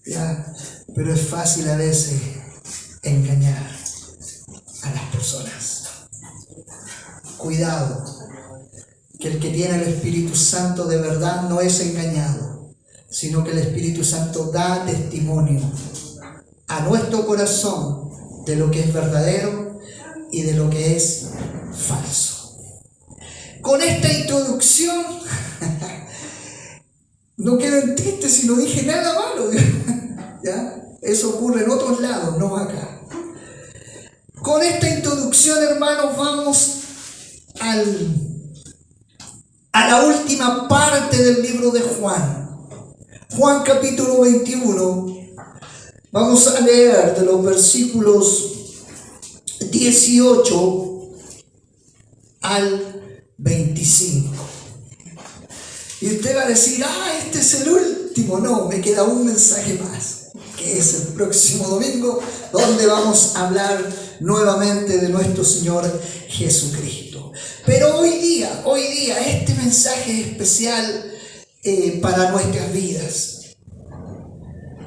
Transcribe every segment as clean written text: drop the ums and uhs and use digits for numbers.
¿ya? Pero es fácil a veces engañar a las personas. Cuidado, que el que tiene el Espíritu Santo de verdad no es engañado, sino que el Espíritu Santo da testimonio a nuestro corazón de lo que es verdadero y de lo que es falso. Con esta introducción, no queden tristes si no dije nada malo, ¿ya? Eso ocurre en otros lados, no acá. Con esta introducción, hermanos, vamos a la última parte del libro de Juan. Juan capítulo 21. Vamos a leer de los versículos 18 al 25. Y usted va a decir, este es el último. No, me queda un mensaje más, que es el próximo domingo, donde vamos a hablar nuevamente de nuestro Señor Jesucristo. Pero hoy día, este mensaje es especial para nuestras vidas,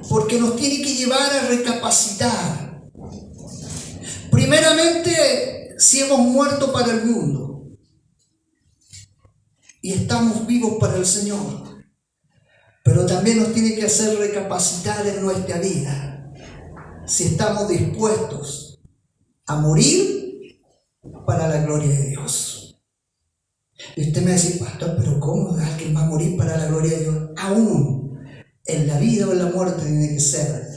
porque nos tiene que llevar a recapacitar. Primeramente, si hemos muerto para el mundo y estamos vivos para el Señor, pero también nos tiene que hacer recapacitar en nuestra vida si estamos dispuestos a morir para la gloria de Dios. Y usted me dice, pastor, pero ¿cómo alguien va a morir para la gloria de Dios? Aún en la vida o en la muerte tiene que ser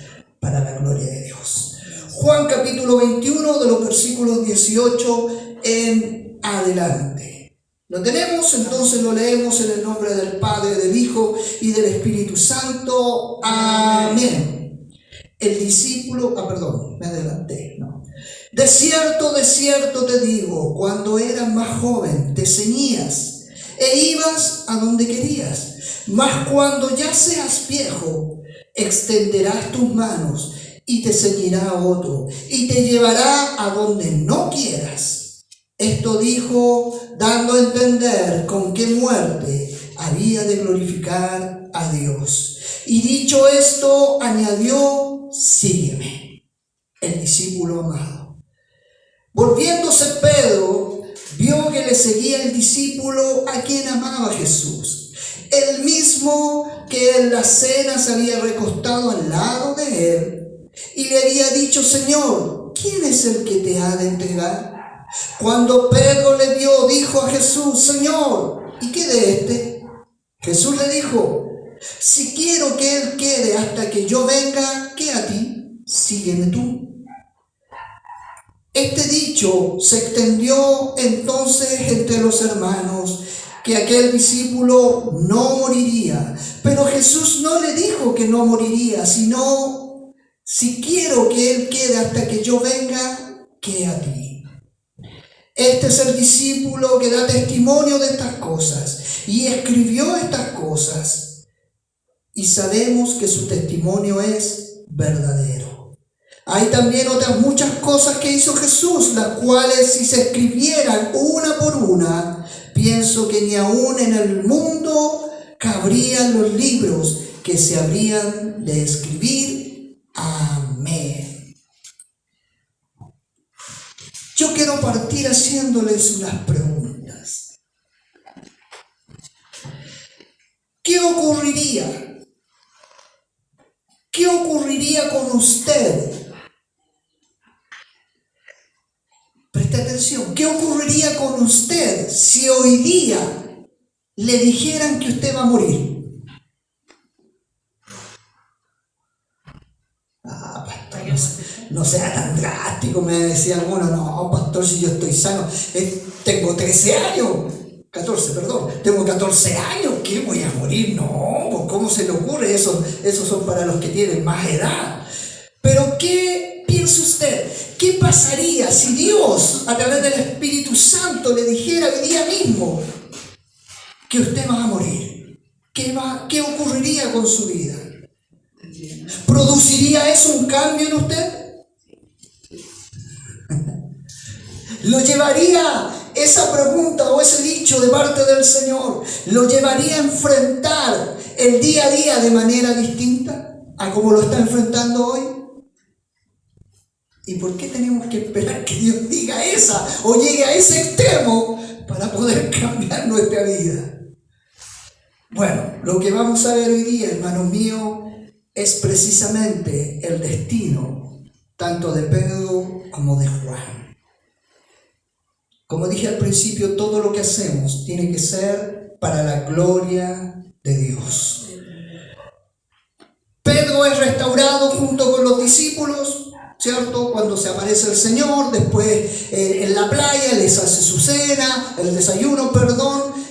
para la gloria de Dios. Juan capítulo 21, de los versículos 18 en adelante. ¿Lo tenemos? Entonces lo leemos en el nombre del Padre, del Hijo y del Espíritu Santo. Amén. El discípulo, me adelanté, no. De cierto te digo, cuando eras más joven te ceñías e ibas a donde querías, mas cuando ya seas viejo, extenderás tus manos y te ceñirá otro y te llevará a donde no quieras. Esto dijo, dando a entender con qué muerte había de glorificar a Dios. Y dicho esto, añadió, sígueme. El discípulo amado. Volviéndose Pedro, vio que le seguía el discípulo a quien amaba Jesús, el mismo que en la cena se había recostado al lado de él, y le había dicho, Señor, ¿quién es el que te ha de entregar? Cuando Pedro le vio, dijo a Jesús, Señor, ¿y qué de este? Jesús le dijo, si quiero que él quede hasta que yo venga, ¿qué a ti? Sígueme tú. Este dicho se extendió entonces entre los hermanos, que aquel discípulo no moriría. Pero Jesús no le dijo que no moriría, sino, si quiero que él quede hasta que yo venga, ¿qué a ti? Este es el discípulo que da testimonio de estas cosas y escribió estas cosas. Y sabemos que su testimonio es verdadero. Hay también otras muchas cosas que hizo Jesús, las cuales si se escribieran una por una, pienso que ni aún en el mundo cabrían los libros que se habrían de escribir. Amén. Yo quiero partir haciéndoles unas preguntas. ¿Qué ocurriría? ¿Qué ocurriría con usted? Preste atención. ¿Qué ocurriría con usted si hoy día le dijeran que usted va a morir? Pastor, no sea tan drástico, me decía alguno. No, pastor, si yo estoy sano, tengo 13 años. 14, perdón. Tengo 14 años, ¿qué voy a morir? No, ¿cómo se le ocurre? Esos son para los que tienen más edad. Pero ¿qué piensa usted? ¿Qué pasaría si Dios, a través del Espíritu Santo, le dijera hoy día mismo que usted va a morir? ¿Qué ocurriría con su vida? ¿Produciría eso un cambio en usted? ¿Lo llevaría esa pregunta o ese dicho de parte del Señor? ¿Lo llevaría a enfrentar el día a día de manera distinta? a como lo está enfrentando hoy? ¿Y por qué tenemos que esperar que Dios diga esa o llegue a ese extremo para poder cambiar nuestra vida? Bueno, lo que vamos a ver hoy día, hermanos míos, es precisamente el destino tanto de Pedro como de Juan. Como dije al principio, todo lo que hacemos tiene que ser para la gloria de Dios. Pedro es restaurado junto con los discípulos, ¿cierto? Cuando se aparece el Señor, después en la playa les hace su cena, el desayuno,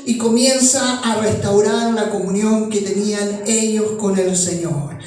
y comienza a restaurar la comunión que tenían ellos con el Señor.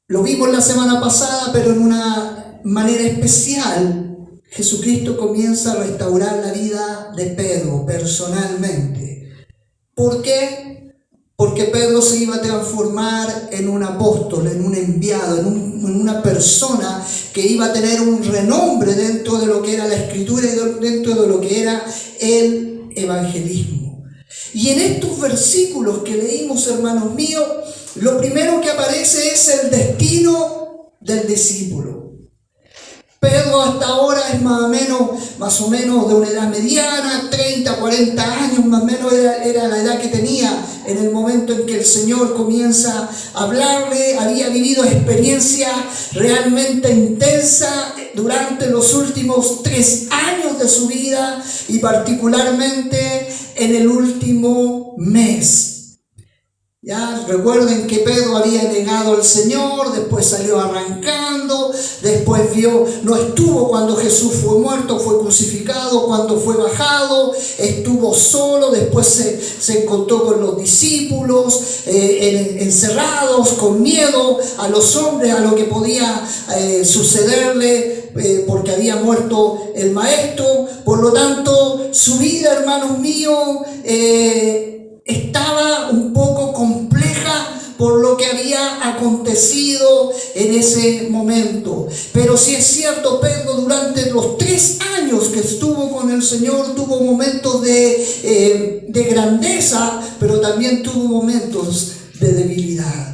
Lo vimos la semana pasada, pero en una manera especial, Jesucristo comienza a restaurar la vida de Pedro personalmente. ¿Por qué? Porque Pedro se iba a transformar en un apóstol, en un enviado, en una persona que iba a tener un renombre dentro de lo que era la Escritura y dentro de lo que era el evangelismo. Y en estos versículos que leímos, hermanos míos, lo primero que aparece es el destino del discípulo. Pedro hasta ahora es más o menos de una edad mediana, 30, 40 años, más o menos era la edad que tenía en el momento en que el Señor comienza a hablarle. Había vivido experiencias realmente intensas durante los últimos 3 años de su vida y particularmente en el último mes. Ya recuerden que Pedro había negado al Señor, después salió arrancando, después no estuvo cuando Jesús fue muerto, fue crucificado, cuando fue bajado, estuvo solo, después se encontró con los discípulos, encerrados, con miedo a los hombres, a lo que podía sucederle, porque había muerto el maestro. Por lo tanto, su vida, hermanos míos, estaba un poco compleja por lo que había acontecido en ese momento. Pero sí es cierto, Pedro durante los 3 años que estuvo con el Señor tuvo momentos de grandeza, pero también tuvo momentos de debilidad.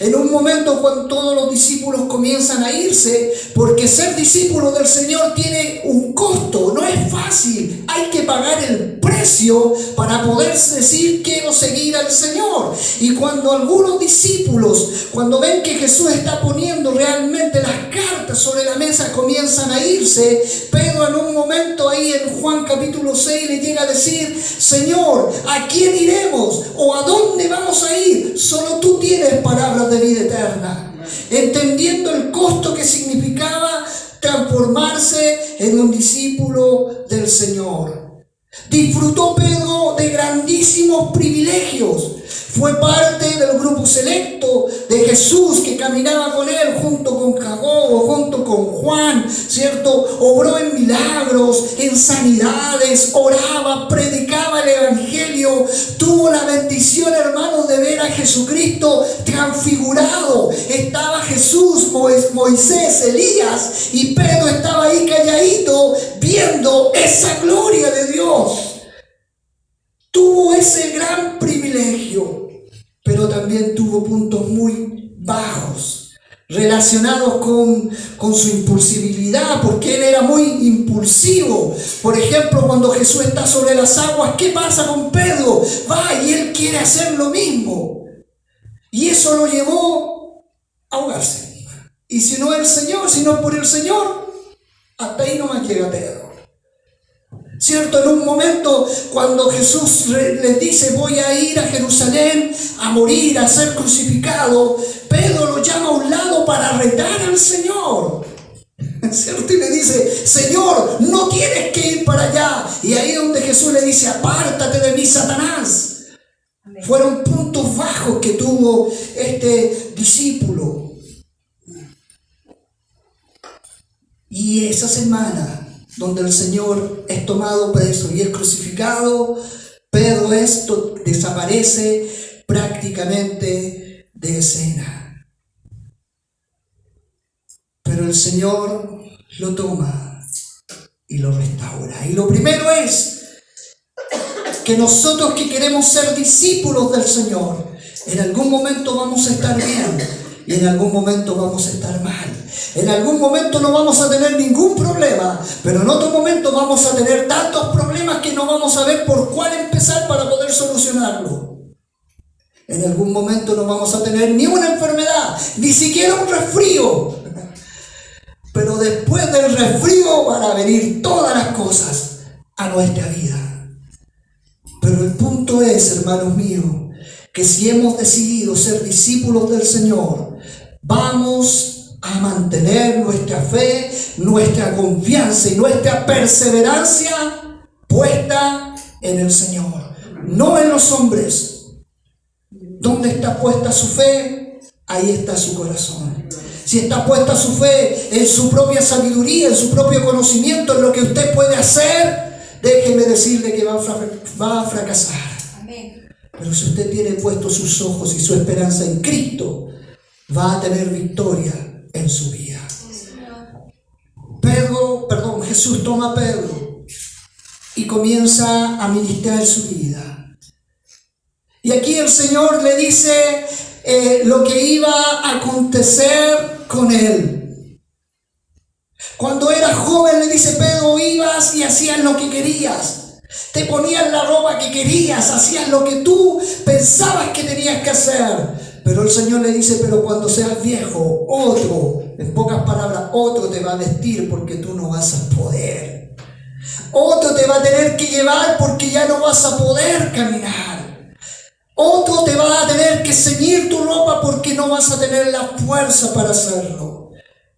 En un momento cuando todos los discípulos comienzan a irse, porque ser discípulo del Señor tiene un costo, no es fácil, hay que pagar el precio para poder decir quiero seguir al Señor. Y cuando algunos discípulos, cuando ven que Jesús está poniendo realmente las cartas sobre la mesa, comienzan a irse, Pedro en un momento ahí en Juan capítulo 6 le llega a decir: Señor, ¿a quién iremos? ¿O a dónde vamos a ir? Solo tú tienes palabras de vida eterna. Entendiendo el costo que significaba transformarse en un discípulo del Señor. Disfrutó Pedro de grandísimos privilegios. Fue parte del grupo selecto de Jesús que caminaba con él junto con Jacobo, junto con Juan, ¿cierto? Obró en milagros, en sanidades, oraba, predicaba el evangelio. Tuvo la bendición, hermanos, de ver a Jesucristo transfigurado. Estaba Jesús, Moisés, Elías, y Pedro estaba ahí calladito viendo esa gloria de Dios. Tuvo ese gran privilegio, pero también tuvo puntos muy bajos relacionados con su impulsividad, porque él era muy impulsivo. Por ejemplo, cuando Jesús está sobre las aguas, ¿qué pasa con Pedro? Va y él quiere hacer lo mismo, y eso lo llevó a ahogarse. Y si no el Señor, si no por el Señor, hasta ahí nomás llega Pedro. ¿Cierto? En un momento cuando Jesús les dice: voy a ir a Jerusalén a morir, a ser crucificado, Pedro lo llama a un lado para retar al Señor, ¿cierto? Y le dice: Señor, no tienes que ir para allá. Y ahí donde Jesús le dice: apártate de mí, Satanás. Amén. Fueron puntos bajos que tuvo este discípulo. Y esa semana donde el Señor es tomado preso y es crucificado, Pedro desaparece prácticamente de escena. Pero el Señor lo toma y lo restaura. Y lo primero es que nosotros que queremos ser discípulos del Señor, En algún momento vamos a estar bien y en algún momento vamos a estar mal. En algún momento no vamos a tener ningún problema, pero en otro momento vamos a tener tantos problemas que no vamos a ver por cuál empezar para poder solucionarlo. En algún momento no vamos a tener ni una enfermedad, ni siquiera un resfrío. Pero después del resfrío van a venir todas las cosas a nuestra vida. Pero el punto es, hermanos míos, que si hemos decidido ser discípulos del Señor, vamos a mantener nuestra fe, nuestra confianza y nuestra perseverancia puesta en el Señor, no en los hombres. ¿Dónde está puesta su fe? Ahí está su corazón. Si está puesta su fe en su propia sabiduría, en su propio conocimiento, en lo que usted puede hacer, déjeme decirle que va a fracasar. Amén. Pero si usted tiene puestos sus ojos y su esperanza en Cristo, va a tener victoria en su vida. Jesús toma a Pedro y comienza a ministrar su vida. Y aquí el Señor le dice lo que iba a acontecer con él. Cuando era joven, le dice: Pedro, ibas y hacías lo que querías. Te ponías la ropa que querías, hacías lo que tú pensabas que tenías que hacer. Pero el Señor le dice: pero cuando seas viejo, otro, en pocas palabras, otro te va a vestir porque tú no vas a poder. Otro te va a tener que llevar porque ya no vas a poder caminar. Otro te va a tener que ceñir tu ropa porque no vas a tener la fuerza para hacerlo.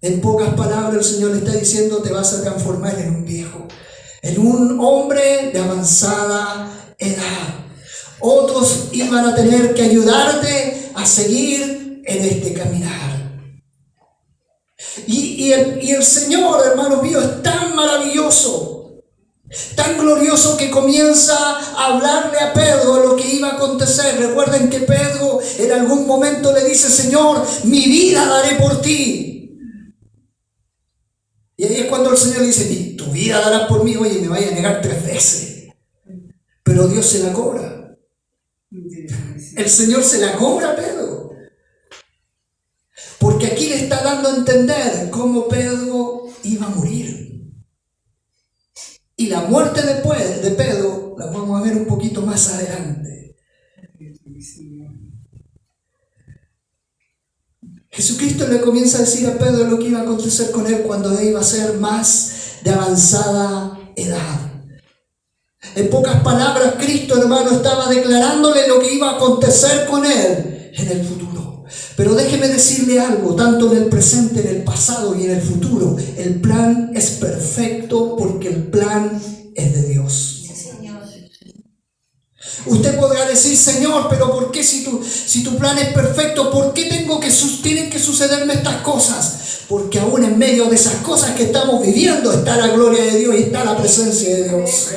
En pocas palabras, el Señor le está diciendo: te vas a transformar en un viejo, en un hombre de avanzada edad. Otros iban a tener que ayudarte a seguir en este caminar. Y el Señor, hermanos míos, es tan maravilloso, tan glorioso, que comienza a hablarle a Pedro lo que iba a acontecer. Recuerden que Pedro en algún momento le dice: Señor, mi vida daré por ti. Y ahí es cuando el Señor le dice: tu vida darás por mí. Oye, me vaya a negar 3 veces. Pero Dios se la cobra. El Señor se la cobra a Pedro. Porque aquí le está dando a entender cómo Pedro iba a morir. Y la muerte de Pedro la vamos a ver un poquito más adelante. Jesucristo le comienza a decir a Pedro lo que iba a acontecer con él cuando él iba a ser más de avanzada edad. En pocas palabras, Cristo, hermano, estaba declarándole lo que iba a acontecer con él en el futuro. Pero déjeme decirle algo: tanto en el presente, en el pasado y en el futuro, el plan es perfecto porque el plan es de Dios. Usted podrá decir: Señor, pero ¿por qué si tu plan es perfecto, por qué tienen que sucederme estas cosas? Porque aún en medio de esas cosas que estamos viviendo está la gloria de Dios y está la presencia de Dios.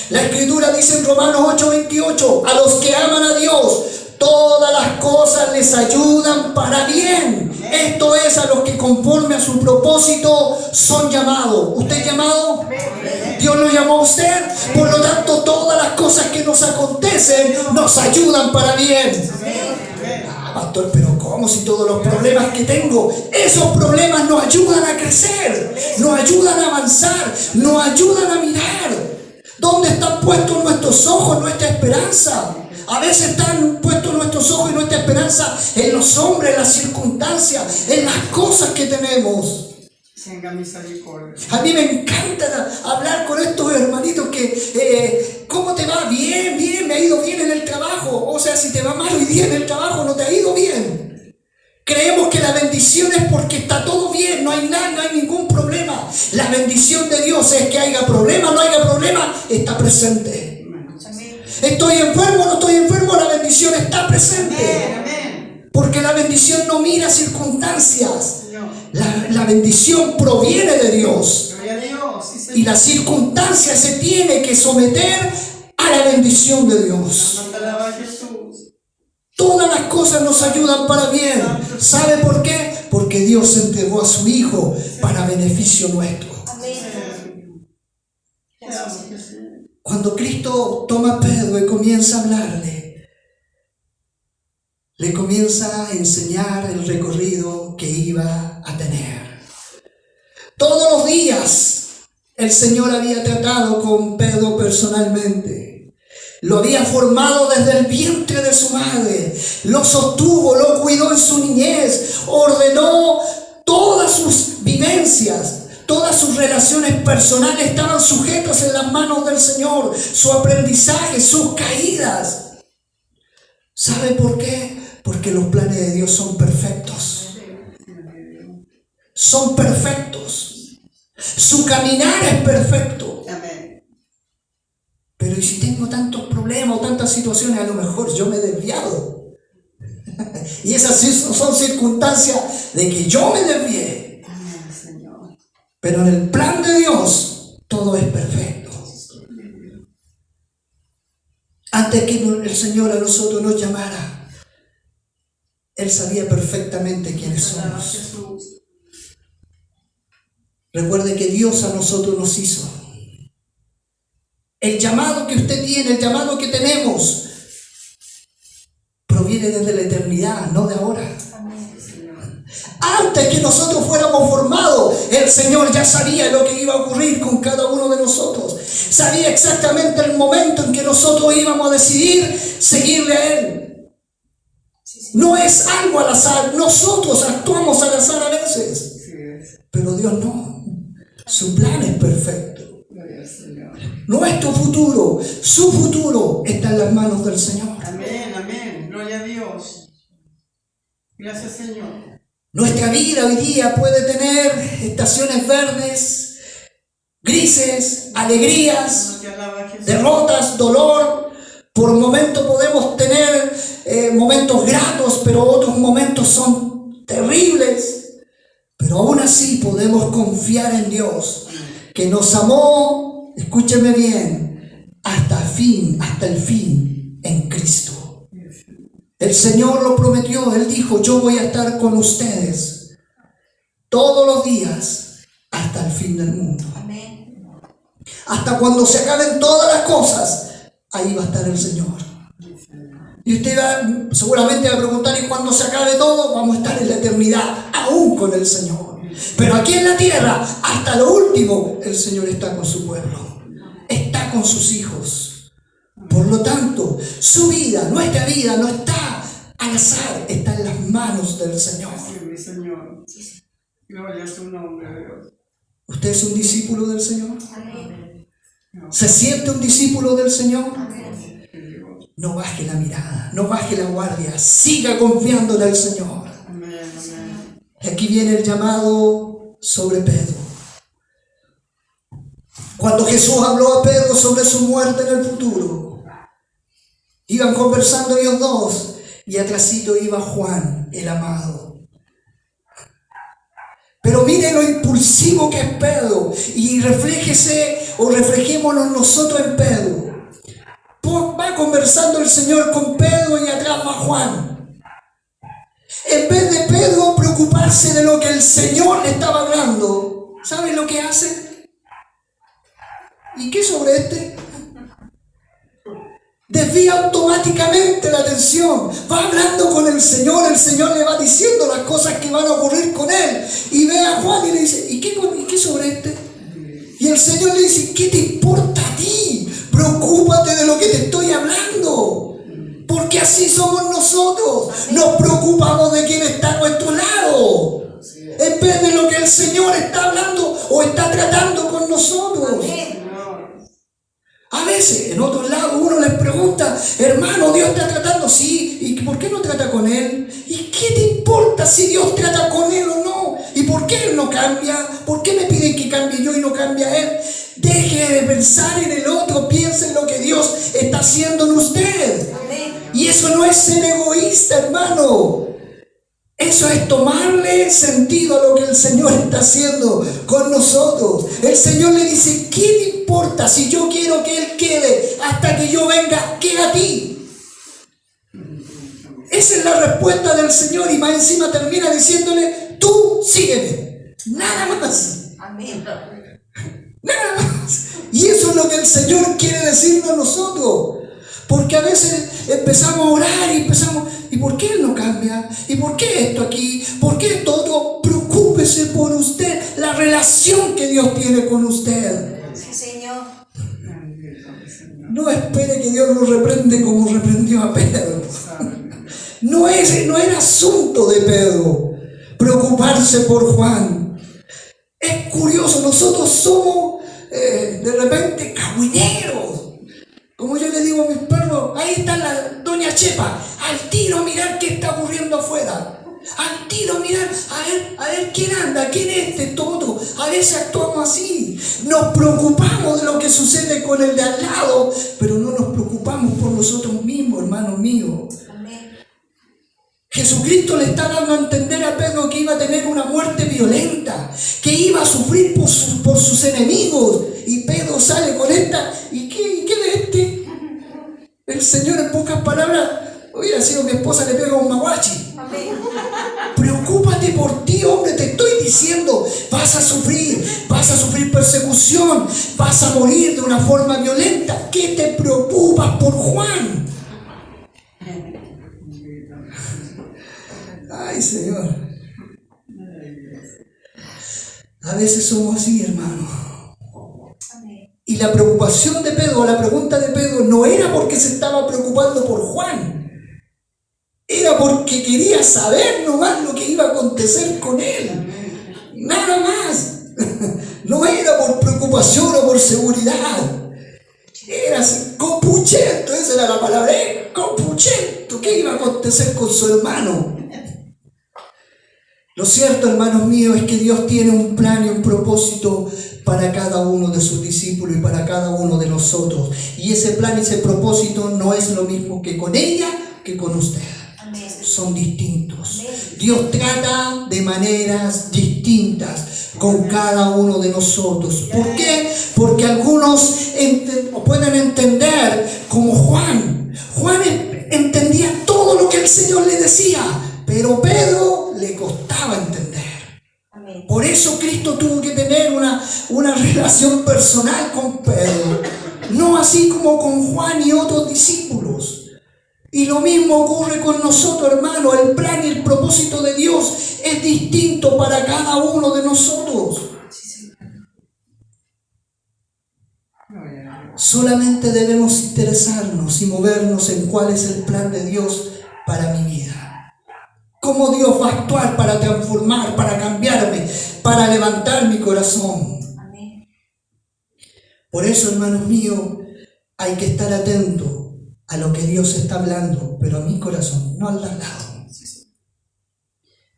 La Escritura dice en Romanos 8:28: a los que aman a Dios, todas las cosas les ayudan para bien. Esto es, a los que conforme a su propósito son llamados. ¿Usted es llamado? Dios lo llamó a usted. Por lo tanto, todas las cosas que nos acontecen nos ayudan para bien. Pastor, pero ¿cómo si todos los problemas que tengo, esos problemas nos ayudan a crecer, nos ayudan a avanzar, nos ayudan a mirar? ¿Dónde están puestos nuestros ojos, nuestra esperanza? A veces están puestos nuestros ojos y nuestra esperanza en los hombres, en las circunstancias, en las cosas que tenemos. A mí me encanta hablar con estos hermanitos que ¿cómo te va? Bien, me ha ido bien en el trabajo. O sea, si te va mal hoy día en el trabajo, no te ha ido bien. Creemos que la bendición es porque está todo bien, no hay nada, no hay ningún problema. La bendición de Dios es que haya problema, no haya problema, está presente. Estoy enfermo, no estoy enfermo, la bendición está presente. Porque la bendición no mira circunstancias. La bendición proviene de Dios. Y la circunstancia se tiene que someter a la bendición de Dios. Todas las cosas nos ayudan para bien. ¿Sabe por qué? Porque Dios entregó a su Hijo para beneficio nuestro. Cuando Cristo toma a Pedro y comienza a hablarle, le comienza a enseñar el recorrido que iba a tener. Todos los días el Señor había tratado con Pedro personalmente. Lo había formado desde el vientre de su madre, lo sostuvo, lo cuidó en su niñez, ordenó todas sus vivencias, todas sus relaciones personales estaban sujetas en las manos del Señor, su aprendizaje, sus caídas. ¿Sabe por qué? Porque los planes de Dios son perfectos. Son perfectos. Su caminar es perfecto. Pero ¿y si tengo tantos problemas o tantas situaciones? A lo mejor yo me he desviado. Y esas son circunstancias de que yo me desvié. Pero en el plan de Dios todo es perfecto. Antes que el Señor a nosotros nos llamara, Él sabía perfectamente quiénes somos. Recuerde que Dios a nosotros nos hizo. El llamado que usted tiene, el llamado que tenemos, proviene desde la eternidad, no de ahora. Antes que nosotros fuéramos formados, el Señor ya sabía lo que iba a ocurrir con cada uno de nosotros. Sabía exactamente el momento en que nosotros íbamos a decidir seguirle a Él. No es algo al azar. Nosotros actuamos al azar a veces, pero Dios no. Su plan es perfecto. Nuestro futuro, su futuro está en las manos del Señor. Amén, amén. Gloria a Dios. Gracias, Señor. Nuestra vida hoy día puede tener estaciones verdes, grises, alegrías, derrotas, dolor. Por momentos podemos tener momentos gratos, pero otros momentos son terribles. Pero aún así podemos confiar en Dios, que nos amó, escúcheme bien, hasta el fin en Cristo. El Señor lo prometió, Él dijo, yo voy a estar con ustedes todos los días hasta el fin del mundo. Amén. Hasta cuando se acaben todas las cosas, ahí va a estar el Señor. Y usted seguramente va a preguntar, ¿y cuando se acabe todo? Vamos a estar en la eternidad, aún con el Señor. Pero aquí en la tierra, hasta lo último, el Señor está con su pueblo. Está con sus hijos. Por lo tanto, su vida, nuestra vida, no está al azar, está en las manos del Señor. Sí, Señor. Gloria a su nombre, Dios. ¿Usted es un discípulo del Señor? Amén. ¿Se siente un discípulo del Señor? Amén. No baje la mirada, no baje la guardia, siga confiando en el Señor. Amén, amén. Y aquí viene el llamado sobre Pedro. Cuando Jesús habló a Pedro sobre su muerte en el futuro, iban conversando ellos dos y atrásito iba Juan, el amado. Pero mire lo impulsivo que es Pedro y reflejémonos nosotros en Pedro. Va conversando el Señor con Pedro y atrás va Juan. En vez de Pedro preocuparse de lo que el Señor le estaba hablando, ¿saben lo que hace? ¿Y qué sobre este? Desvía automáticamente la atención. Va hablando con el Señor le va diciendo las cosas que van a ocurrir con él. Y ve a Juan y le dice, ¿y qué sobre este? Y el Señor le dice, ¿qué te importa a ti? Preocúpate de lo que te estoy hablando. Porque así somos nosotros. Nos preocupamos de quién está a nuestro lado, en vez de lo que el Señor está hablando o está tratando con nosotros. A veces, en otros lados, uno les pregunta, hermano, ¿Dios está tratando? Sí, ¿y por qué no trata con él? ¿Y qué te importa si Dios trata con él o no? ¿Y por qué él no cambia? ¿Por qué me piden que cambie yo y no cambia él? Deje de pensar en el otro, piense en lo que Dios está haciendo en usted. Y eso no es ser egoísta, hermano. Eso es tomarle sentido a lo que el Señor está haciendo con nosotros. El Señor le dice, ¿qué te importa si yo quiero que Él quede hasta que yo venga? Queda a ti. Esa es la respuesta del Señor y más encima termina diciéndole, tú sígueme. Nada más. Amén. Nada más. Y eso es lo que el Señor quiere decirnos a nosotros. Porque a veces empezamos a orar y empezamos, ¿y por qué él no cambia? ¿Y por qué esto aquí? ¿Por qué todo? Preocúpese por usted, la relación que Dios tiene con usted. Sí, Señor. No espere que Dios lo reprende como reprendió a Pedro. No era asunto de Pedro preocuparse por Juan. Es curioso, nosotros somos de repente cagüineros. Como yo le digo a mis perros, ahí está la doña Chepa, al tiro a mirar qué está ocurriendo afuera. Al tiro a mirar, a ver quién anda, quién es este todo. A veces actuamos así. Nos preocupamos de lo que sucede con el de al lado, pero no nos preocupamos por nosotros mismos, hermanos míos. Amén. Jesucristo le está dando a entender a Pedro que iba a tener una muerte violenta, que iba a sufrir por sus enemigos. Y Pedro sale con esta, ¿y qué de este? El Señor, en pocas palabras, hubiera sido mi esposa, le pega un maguachi. Amén. Preocúpate por ti, hombre, te estoy diciendo, vas a sufrir persecución, vas a morir de una forma violenta. ¿Qué te preocupas por Juan? Ay, Señor. A veces somos así, hermano. Amén. Y la preocupación de Pedro, la pregunta de Pedro, no era porque se estaba preocupando por Juan. Era porque quería saber nomás lo que iba a acontecer con él. Nada más. No era por preocupación o por seguridad. Era así, compuchento, esa era la palabra, compuchento. ¿Qué iba a acontecer con su hermano? Lo cierto, hermanos míos, es que Dios tiene un plan y un propósito para cada uno de sus discípulos y para cada uno de nosotros. Y ese plan y ese propósito no es lo mismo que con ella que con usted. Amén. Son distintos. Amén. Dios trata de maneras distintas con cada uno de nosotros. ¿Por qué? Porque algunos pueden entender como Juan. Juan entendía todo lo que el Señor le decía, pero Pedro le costaba entender. Amén. Por eso Cristo tuvo que tener una relación personal con Pedro, no así como con Juan y otros discípulos. Y lo mismo ocurre con nosotros, hermanos. El plan y el propósito de Dios es distinto para cada uno de nosotros. Solamente debemos interesarnos y movernos en cuál es el plan de Dios para mi vida. Cómo Dios va a actuar para transformar, para cambiarme, para levantar mi corazón. Amén. Por eso, hermanos míos, hay que estar atento a lo que Dios está hablando, pero a mi corazón, no al de al lado.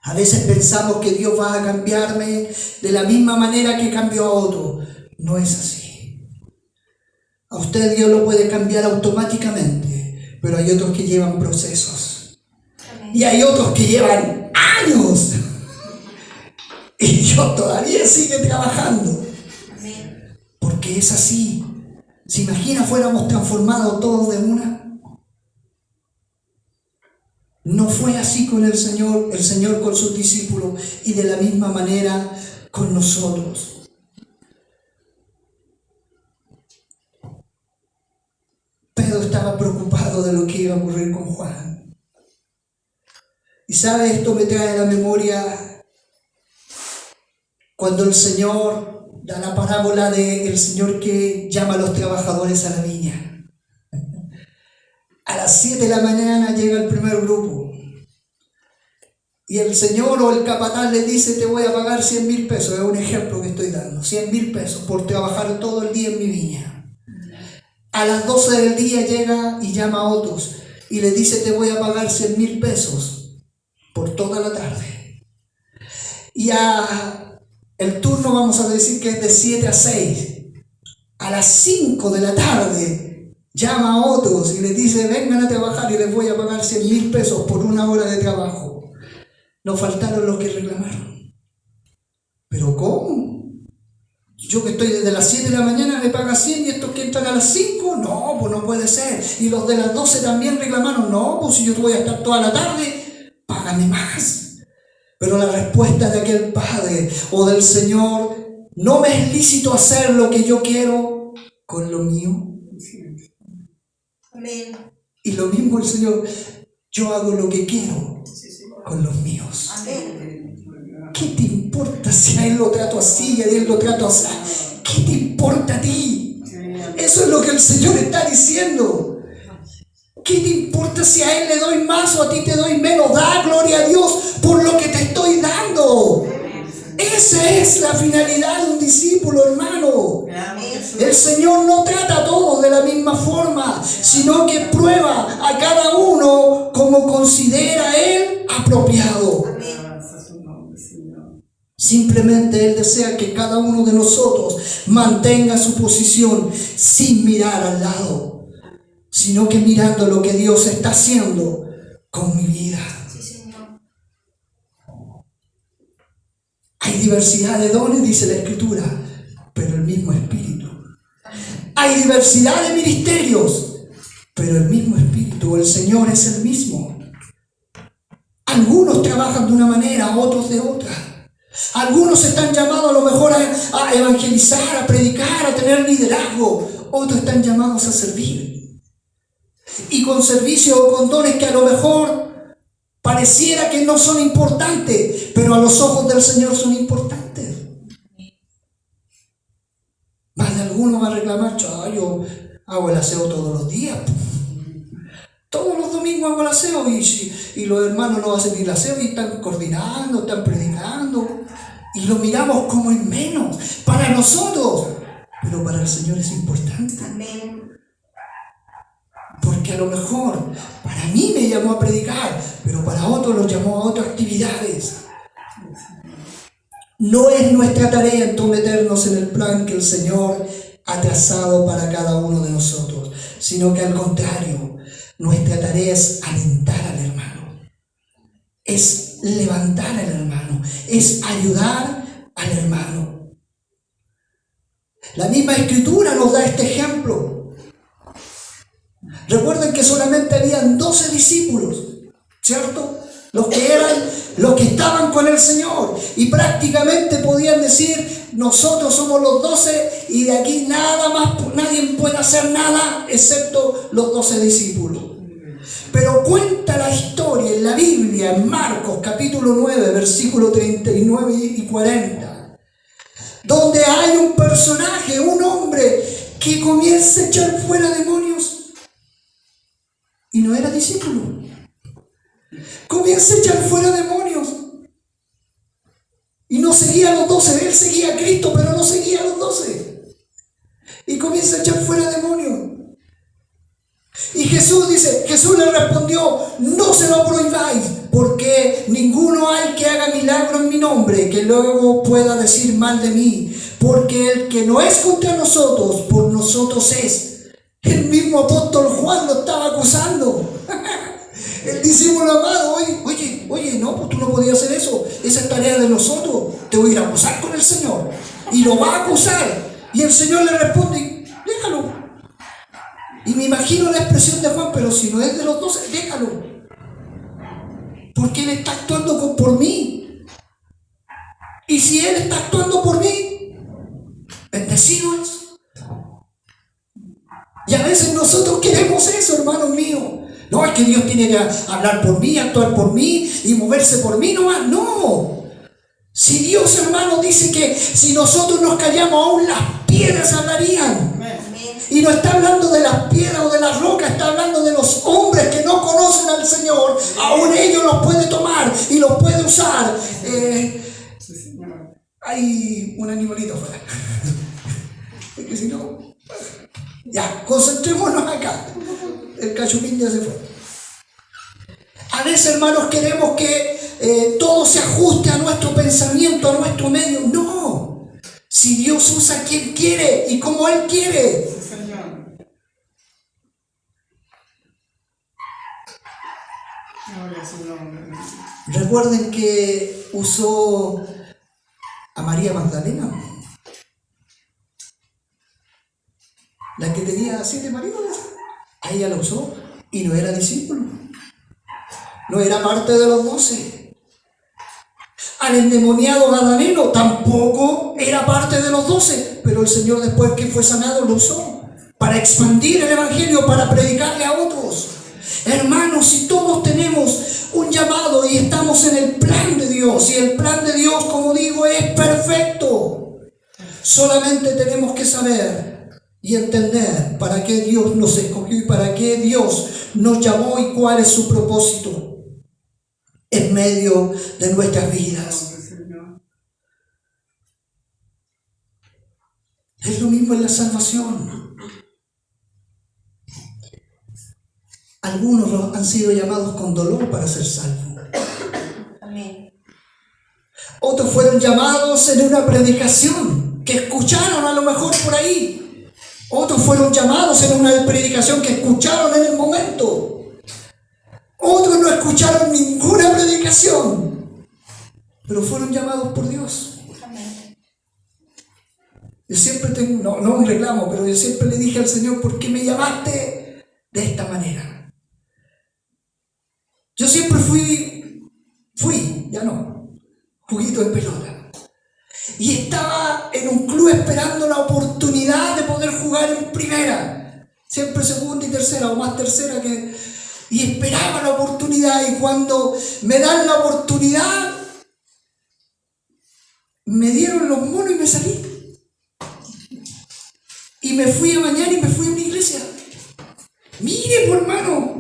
A veces pensamos que Dios va a cambiarme de la misma manera que cambió a otro. No es así. A usted Dios lo puede cambiar automáticamente, pero hay otros que llevan procesos. Amén. Y hay otros que llevan años. Y Dios todavía sigue trabajando. Amén. Porque es así. ¿Se imagina fuéramos transformados todos de una? No fue así con el Señor con sus discípulos y de la misma manera con nosotros. Pedro estaba preocupado de lo que iba a ocurrir con Juan. Y sabe, esto me trae a la memoria cuando el Señor da la parábola del Señor que llama a los trabajadores a la viña. A las 7 de la mañana llega el primer grupo. Y el Señor o el capataz le dice, te voy a pagar 100,000 pesos. Es un ejemplo que estoy dando. 100,000 pesos por trabajar todo el día en mi viña. A las 12 del día llega y llama a otros. Y le dice, te voy a pagar 100,000 pesos por toda la tarde. Y el turno vamos a decir que es de 7 a 6. A las 5 de la tarde llama a otros y les dice, vengan a trabajar y les voy a pagar 100,000 pesos por una hora de trabajo. No faltaron los que reclamaron. ¿Pero cómo? Yo que estoy desde las 7 de la mañana me paga 100 y estos que entran a las 5, no, pues no puede ser. Y los de las 12 también reclamaron, no, pues si yo voy a estar toda la tarde, págame más. Pero la respuesta de aquel padre o del Señor, no me es lícito hacer lo que yo quiero con lo mío. Amén. Y lo mismo el Señor, yo hago lo que quiero Sí, Señor. con los míos. Amén. ¿Qué te importa si a él lo trato así y a él lo trato así? ¿Qué te importa a ti? Eso es lo que el Señor está diciendo. ¿Qué te importa si a él le doy más o a ti te doy menos? Da gloria a Dios por lo que te estoy dando. Esa es la finalidad de un discípulo, hermano. El Señor no trata a todos de la misma forma, sino que prueba a cada uno como considera Él apropiado. Alabanza su nombre, Señor. Simplemente Él desea que cada uno de nosotros mantenga su posición sin mirar al lado, sino que mirando lo que Dios está haciendo con mi vida. Sí, Señor. Hay diversidad de dones, dice la Escritura, pero el mismo Espíritu. Hay diversidad de ministerios, pero el mismo Espíritu, el Señor es el mismo. Algunos trabajan de una manera, otros de otra. Algunos están llamados a lo mejor a evangelizar, a predicar, a tener liderazgo. Otros están llamados a servir. Y con servicios o con dones que a lo mejor pareciera que no son importantes, pero a los ojos del Señor son importantes. Más de alguno va a reclamar, yo hago el aseo todos los días. Todos los domingos hago el aseo y los hermanos no hacen ni el aseo y están coordinando, están predicando. Y lo miramos como en menos para nosotros, pero para el Señor es importante. Amén. Porque a lo mejor para mí me llamó a predicar, pero para otros los llamó a otras actividades. No es nuestra tarea entrometernos en el plan que el Señor ha trazado para cada uno de nosotros, sino que al contrario, nuestra tarea es alentar al hermano, es levantar al hermano, es ayudar al hermano. La misma Escritura nos da este ejemplo. Recuerden que solamente habían 12 discípulos, ¿cierto? Los que estaban con el Señor, y prácticamente podían decir, nosotros somos los 12 y de aquí nada más, nadie puede hacer nada excepto los 12 discípulos. Pero cuenta la historia en la Biblia, en Marcos capítulo 9, versículo 39 y 40, donde hay un personaje, un hombre que comienza a echar fuera demonios y no era discípulo. Comienza a echar fuera demonios y no seguía a los 12. Él seguía a Cristo, pero no seguía a los 12. Y comienza a echar fuera demonios. Y Jesús le respondió, no se lo prohibáis, porque ninguno hay que haga milagro en mi nombre, que luego pueda decir mal de mí, porque el que no es contra nosotros, por nosotros es. El mismo apóstol Juan lo estaba acusando. El discípulo amado, oye, no, pues tú no podías hacer eso, esa es tarea de nosotros, te voy a ir a acusar con el Señor. Y lo va a acusar. Y el Señor le responde, déjalo. Y me imagino la expresión de Juan, pero si no es de los 12, déjalo. Porque Él está actuando por mí. Y si Él está actuando por mí, bendecido es. Y a veces nosotros queremos eso, hermanos míos. No, es que Dios tiene que hablar por mí, actuar por mí y moverse por mí nomás. No. Si Dios, hermano, dice que si nosotros nos callamos, aún las piedras hablarían. Y no está hablando de las piedras o de las rocas, está hablando de los hombres que no conocen al Señor. Aún ellos los puede tomar y los puede usar. Hay un animalito afuera. Es que si no... Ya, concentrémonos acá. El cachupín ya se fue. A veces, hermanos, queremos que todo se ajuste a nuestro pensamiento, a nuestro medio. No. Si Dios usa a quien quiere y como Él quiere. Recuerden que usó a María Magdalena, la que tenía 7 maridos. A ella la usó y no era discípulo, no era parte de los 12. Al endemoniado gadareno tampoco era parte de los 12, pero el Señor, después que fue sanado, lo usó para expandir el evangelio, para predicarle a otros. Hermanos, si todos tenemos un llamado y estamos en el plan de Dios, y el plan de Dios, como digo, es perfecto, solamente tenemos que saber y entender para qué Dios nos escogió y para qué Dios nos llamó y cuál es su propósito en medio de nuestras vidas. Es lo mismo en la salvación. Algunos han sido llamados con dolor para ser salvos. Amén. Otros fueron llamados en una predicación que escucharon a lo mejor por ahí. Otros fueron llamados en una predicación que escucharon en el momento. Otros no escucharon ninguna predicación, pero fueron llamados por Dios. Amén. Yo siempre tengo, no un reclamo, pero yo siempre le dije al Señor, ¿por qué me llamaste de esta manera? Yo siempre fui, ya no, juguito de pelota. Y estaba en un club esperando la oportunidad de poder jugar en primera. Siempre segunda y tercera, o más tercera que... Y esperaba la oportunidad, y cuando me dan la oportunidad, me dieron los monos y me salí. Y me fui a bañar y me fui a una iglesia. Mire, por hermano.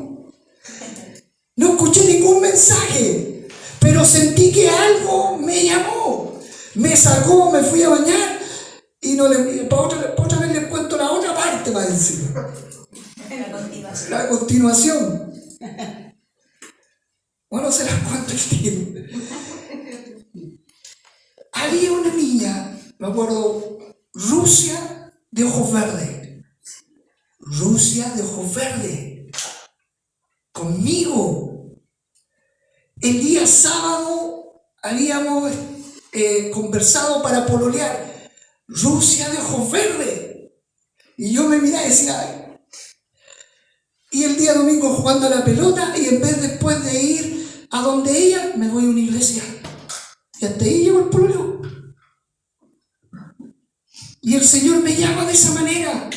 No escuché ningún mensaje, pero sentí que algo me llamó, me sacó, me fui a bañar y para otra vez les cuento la otra parte más encima. La continuación. Bueno, se las cuento el tiempo. Había una niña, me acuerdo, Rusia de ojos verdes. Rusia de ojos verdes. Conmigo. El día sábado habíamos conversado para pololear. Rusia de ojos verdes. Y yo me miraba y decía, ay. Y el día domingo jugando a la pelota, y en vez después de ir a donde ella, me voy a una iglesia. Y hasta ahí llegó el pololeo. Y el Señor me llama de esa manera.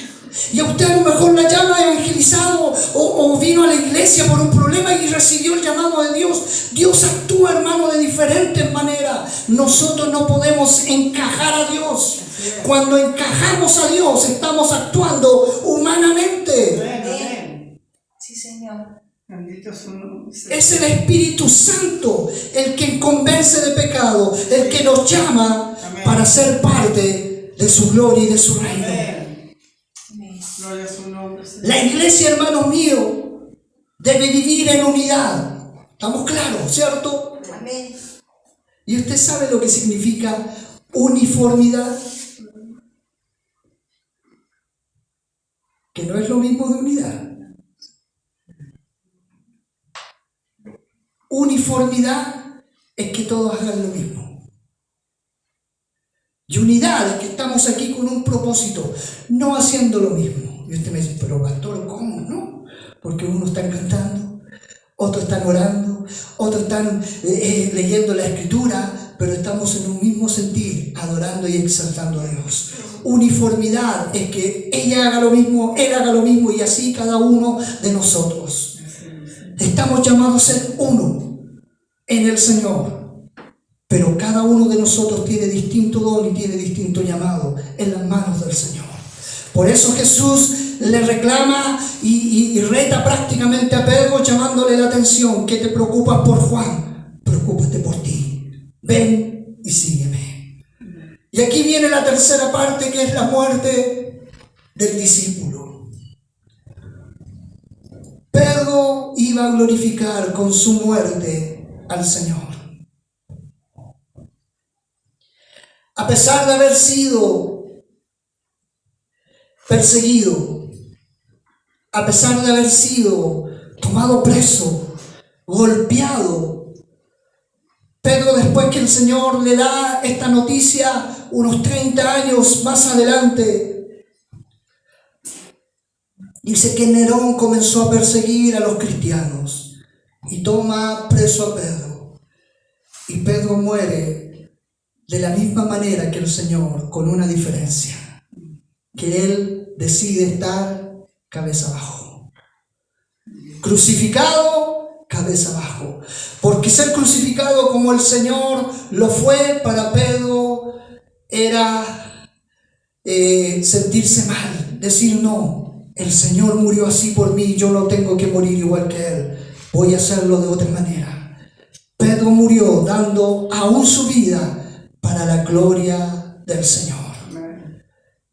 Y a usted a lo mejor la llama evangelizado o vino a la iglesia por un problema y recibió el llamado de Dios. Dios actúa, hermano, de diferentes maneras. Nosotros no podemos encajar a Dios. Cuando encajamos a Dios, estamos actuando humanamente. Amén. Sí, Señor. Bendito es su nombre. Es el Espíritu Santo el que convence de pecado, el que nos llama para ser parte de su gloria y de su reino. Amén. Amén. Gloria a su nombre, Señor. La iglesia, hermanos míos, debe vivir en unidad. ¿Estamos claros, cierto? Amén. ¿Y usted sabe lo que significa uniformidad? Que no es lo mismo de unidad. Uniformidad es que todos hagan lo mismo. Y unidad es que estamos aquí con un propósito, no haciendo lo mismo. Y usted me dice, pero pastor, ¿cómo? No, porque unos están cantando, otros están orando, otros están leyendo la escritura, pero estamos en un mismo sentir, adorando y exaltando a Dios. Uniformidad es que ella haga lo mismo, él haga lo mismo, y así cada uno de nosotros. Estamos llamados a ser uno en el Señor. Pero cada uno de nosotros tiene distinto don y tiene distinto llamado en las manos del Señor. Por eso Jesús le reclama y reta prácticamente a Pedro, llamándole la atención. ¿Qué te preocupas por Juan? Preocúpate por ti. Ven y sígueme. Y aquí viene la tercera parte, que es la muerte del discípulo. Pedro iba a glorificar con su muerte al Señor. A pesar de haber sido perseguido, a pesar de haber sido tomado preso, golpeado, Pedro, después que el Señor le da esta noticia unos 30 años más adelante, dice que Nerón comenzó a perseguir a los cristianos y toma preso a Pedro. Y Pedro muere de la misma manera que el Señor, con una diferencia, que Él decide estar cabeza abajo. crucificado, cabeza abajo. Porque ser crucificado como el Señor lo fue para Pedro era sentirse mal, decir no, el Señor murió así por mí, yo no tengo que morir igual que Él, voy a hacerlo de otra manera. Pedro murió dando aún su vida para la gloria del Señor.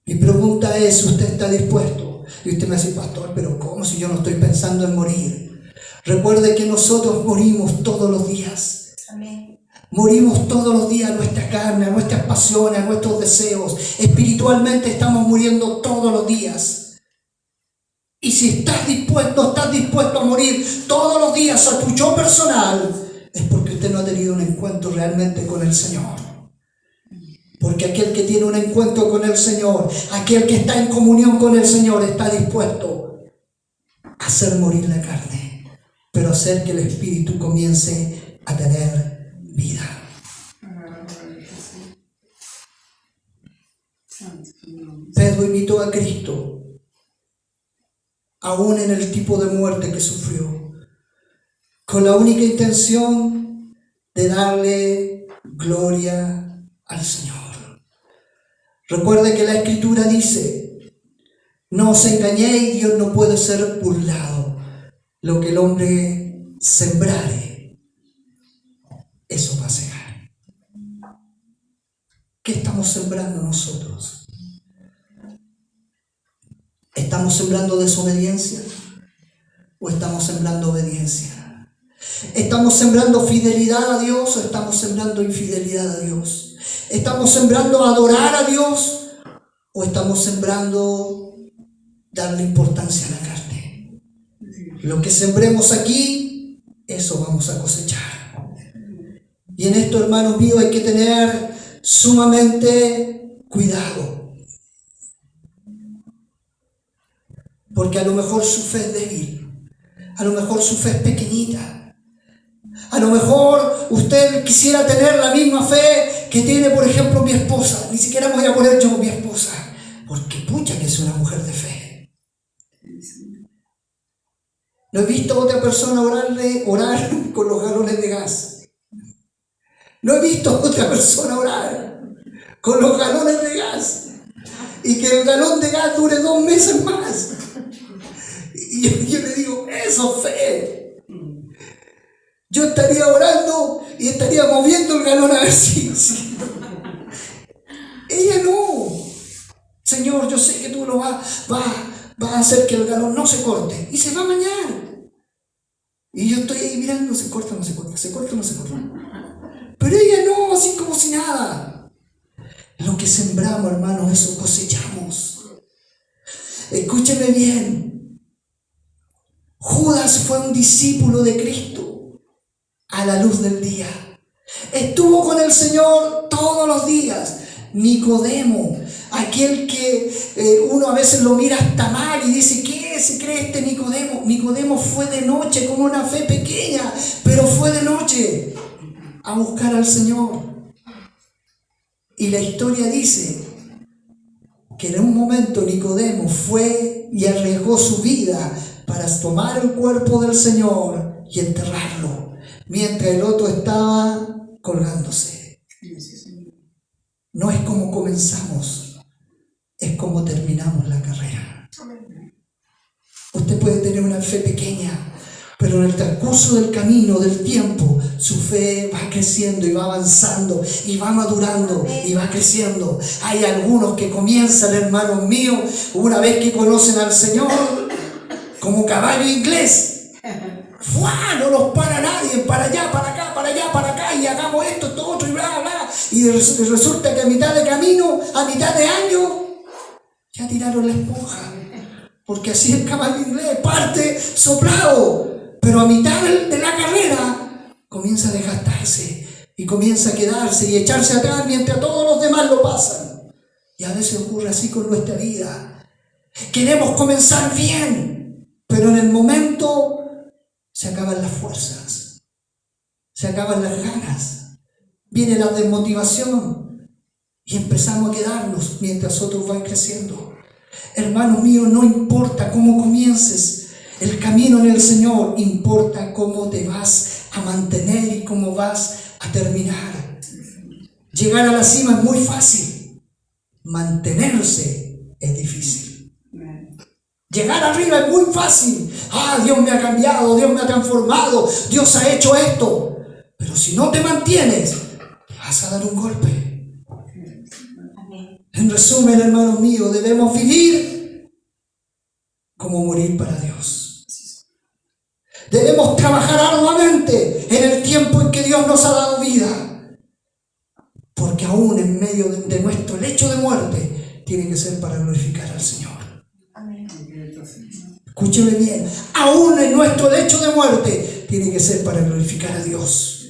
Mi pregunta es, ¿usted está dispuesto? Y usted me dice, pastor, pero ¿cómo si yo no estoy pensando en morir? Recuerde que nosotros morimos todos los días. Amén. Morimos todos los días a nuestra carne, a nuestras pasiones, a nuestros deseos. Espiritualmente estamos muriendo todos los días. Y si estás dispuesto a morir todos los días a tu yo personal, es porque usted no ha tenido un encuentro realmente con el Señor. Porque aquel que tiene un encuentro con el Señor, aquel que está en comunión con el Señor, está dispuesto a hacer morir la carne, pero hacer que el Espíritu comience a tener vida. Pedro imitó a Cristo, aún en el tipo de muerte que sufrió, con la única intención de darle gloria al Señor. Recuerde que la Escritura dice, no os engañéis, Dios no puede ser burlado. Lo que el hombre sembrare, eso va a segar. ¿Qué estamos sembrando nosotros? ¿Estamos sembrando desobediencia o estamos sembrando obediencia? ¿Estamos sembrando fidelidad a Dios o estamos sembrando infidelidad a Dios? ¿Estamos sembrando adorar a Dios o estamos sembrando darle importancia a la carne? Lo que sembremos aquí, eso vamos a cosechar. Y en esto, hermanos míos, hay que tener sumamente cuidado. Porque a lo mejor su fe es débil, a lo mejor su fe es pequeñita. A lo mejor usted quisiera tener la misma fe que tiene, por ejemplo, mi esposa. Ni siquiera me voy a poner yo mi esposa, porque pucha que es una mujer de fe. No he visto a otra persona orar con los galones de gas. No he visto a otra persona orar con los galones de gas. Y que el galón de gas dure 2 meses más. Y yo le digo, eso es fe. Yo estaría orando y estaría moviendo el galón a ver si. Ella no. Señor, yo sé que tú lo vas a hacer que el galón no se corte. Y se va a bañar. Y yo estoy ahí mirando, se corta o no se corta, se corta o no se corta. Pero ella no, así como si nada. Lo que sembramos, hermanos, eso cosechamos. Escúcheme bien. Judas fue un discípulo de Cristo a la luz del día. Estuvo con el Señor todos los días. Nicodemo, aquel que uno a veces lo mira hasta mal y dice, ¿qué se cree este Nicodemo? Nicodemo fue de noche con una fe pequeña, pero fue de noche a buscar al Señor. Y la historia dice que en un momento Nicodemo fue y arriesgó su vida para tomar el cuerpo del Señor y enterrarlo, mientras el otro estaba colgándose. No es como comenzamos, es como terminamos la carrera. Usted puede tener una fe pequeña, pero en el transcurso del camino, del tiempo, su fe va creciendo y va avanzando y va madurando y va creciendo. Hay algunos que comienzan, hermanos míos, una vez que conocen al Señor, como caballo inglés. ¡Fua! No los para nadie, para allá, para acá, para allá, para acá, y hagamos esto, esto, otro, y bla, bla. Y resulta que a mitad de camino, a mitad de año, ya tiraron la esponja. Porque así el caballo inglés parte soplado, pero a mitad de la carrera comienza a desgastarse y comienza a quedarse y echarse atrás mientras todos los demás lo pasan. Y a veces ocurre así con nuestra vida. Queremos comenzar bien, pero en el momento se acaban las fuerzas, se acaban las ganas, viene la desmotivación y empezamos a quedarnos mientras otros van creciendo. Hermano mío, no importa cómo comiences, El camino en el Señor importa cómo te vas a mantener y cómo vas a terminar. Llegar a la cima es muy fácil. Mantenerse es difícil. Llegar arriba es muy fácil. Dios me ha cambiado, Dios me ha transformado, Dios ha hecho esto. Pero si no te mantienes, te vas a dar un golpe. Amén. En resumen, hermanos míos, debemos vivir como morir para Dios. Debemos trabajar arduamente en el tiempo en que Dios nos ha dado vida. Porque aún en medio de nuestro lecho de muerte, tiene que ser para glorificar al Señor. Amén. Escúcheme bien, aún en nuestro lecho de muerte, tiene que ser para glorificar a Dios.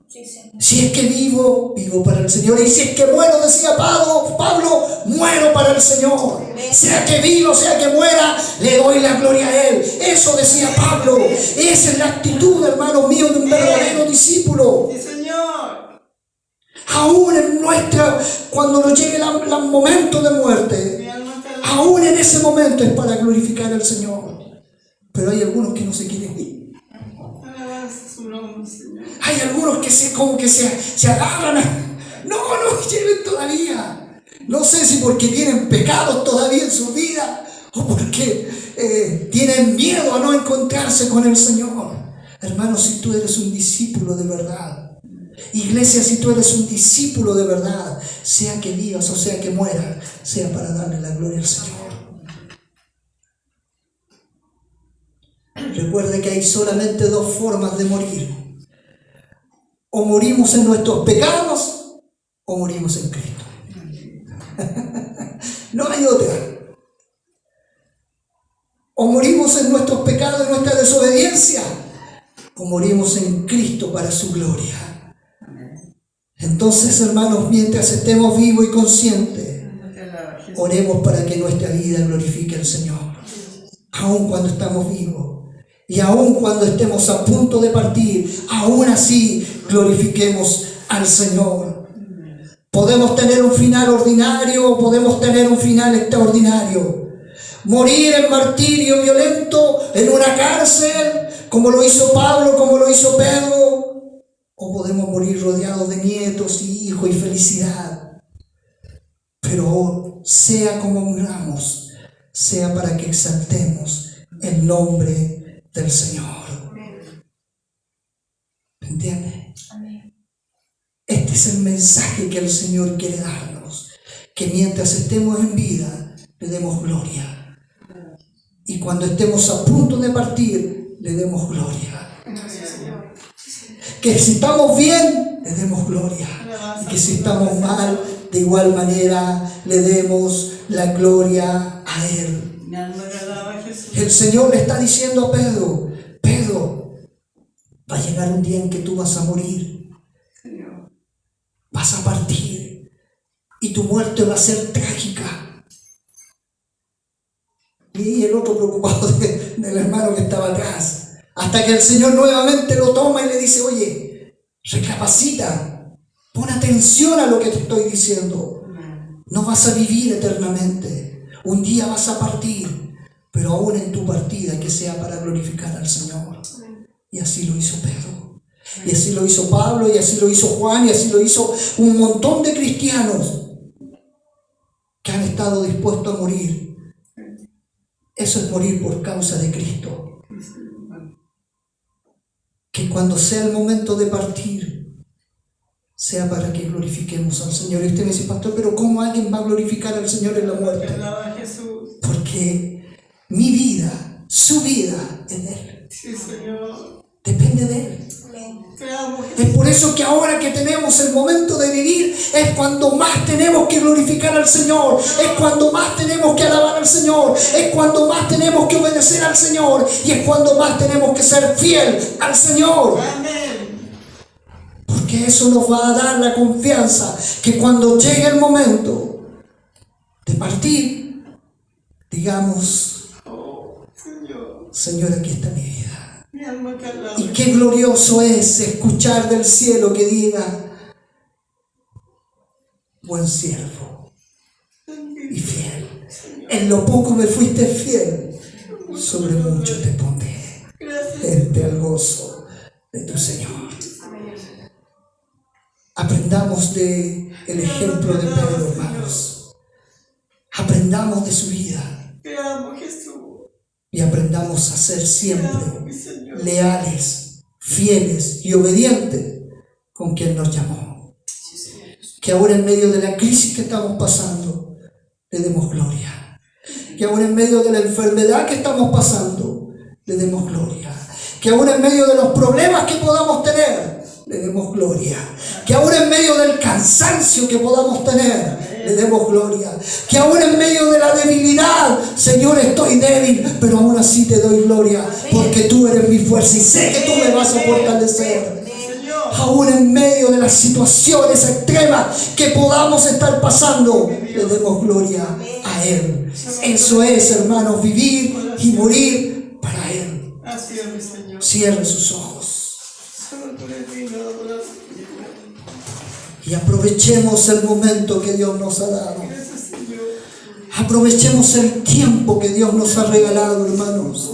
Sí, Señor. Si es que vivo, vivo para el Señor. Y si es que muero, decía Pablo, muero para el Señor. Sea que vivo, sea que muera, le doy la gloria a Él. Eso decía Pablo. Esa es la actitud, hermanos míos, de un verdadero discípulo. Sí, Señor. Aún en cuando nos llegue el momento de muerte, Mi alma te alaba. aún en ese momento es para glorificar al Señor. Pero hay algunos que no se quieren ir. Alabanza su nombre, Señor. Hay algunos que se agarran no lleven todavía. No sé si porque tienen pecados todavía en su vida o porque tienen miedo a no encontrarse con el Señor. Hermano, si tú eres un discípulo de verdad, iglesia, si tú eres un discípulo de verdad, sea que vivas o sea que mueras, sea para darle la gloria al Señor. Recuerde que hay solamente dos formas de morir. O morimos en nuestros pecados o morimos en Cristo. No hay otra. O morimos en nuestros pecados, en nuestra desobediencia, o morimos en Cristo para su gloria. Entonces, hermanos, mientras estemos vivos y conscientes, oremos para que nuestra vida glorifique al Señor. Aun cuando estamos vivos y aun cuando estemos a punto de partir, aún así glorifiquemos al Señor. Podemos tener un final ordinario o podemos tener un final extraordinario. Morir en martirio violento en una cárcel, como lo hizo Pablo, como lo hizo Pedro, o podemos morir rodeados de nietos y hijos y felicidad. Pero sea como muramos, sea para que exaltemos el nombre del Señor. ¿Entiende? Amén. Este es el mensaje que el Señor quiere darnos, que mientras estemos en vida le demos gloria y cuando estemos a punto de partir le demos gloria, que si estamos bien le demos gloria y que si estamos mal de igual manera le demos la gloria a Él. Mi alma te alaba, Jesús. El Señor le está diciendo a Pedro, va a llegar un día en que tú vas a morir, Señor. vas a partir y tu muerte va a ser trágica. Y el otro preocupado del hermano que estaba atrás, hasta que el Señor nuevamente lo toma y le dice, oye, recapacita, pon atención a lo que te estoy diciendo. No vas a vivir eternamente, un día vas a partir, pero aún en tu partida que sea para glorificar al Señor. Y así lo hizo Pedro, y así lo hizo Pablo, y así lo hizo Juan, y así lo hizo un montón de cristianos que han estado dispuestos a morir. Eso es morir por causa de Cristo. Que cuando sea el momento de partir, sea para que glorifiquemos al Señor. Y usted me dice, pastor, pero ¿cómo alguien va a glorificar al Señor en la Te muerte? alaba, Jesús. Porque mi vida, su vida es de Él. Sí, Señor. Depende de Él. Amén. Te amo, Es Jesús. por eso que ahora que tenemos el momento de vivir, es cuando más tenemos que glorificar al Señor, es cuando más tenemos que alabar al Señor, es cuando más tenemos que obedecer al Señor y es cuando más tenemos que ser fiel al Señor. Amén. Porque eso nos va a dar la confianza que cuando llegue el momento de partir, digamos, Oh, Señor. Señor, aquí está mi vida. Mi alma te alaba. Y qué glorioso es escuchar del cielo que diga, buen siervo y fiel. En lo poco me fuiste fiel, sobre mucho te pondré. Gracias. Vente al gozo de tu Señor. Aprendamos del ejemplo de Pedro, hermanos. Aprendamos de su vida Te amo, Jesús. y aprendamos a ser Te siempre amo, mi Señor. leales, fieles y obedientes con quien nos llamó. Que ahora en medio de la crisis que estamos pasando, le demos gloria. Que ahora en medio de la enfermedad que estamos pasando, le demos gloria. Que ahora en medio de los problemas que podamos tener, le demos gloria. Que ahora en medio del cansancio que podamos tener, le demos gloria. Que ahora en medio de la debilidad, Señor, estoy débil, pero aún así te doy gloria, porque tú eres mi fuerza y sé que tú me vas a fortalecer. Aún en medio de las situaciones extremas que podamos estar pasando, le demos gloria a Él. Eso es, hermanos, vivir y morir para Él. Así es, mi Señor. Cierre sus ojos Solo tú eres digno de adoración. y aprovechemos el momento que Dios nos ha dado. Gracias, Señor. Aprovechemos el tiempo que Dios nos ha regalado, hermanos.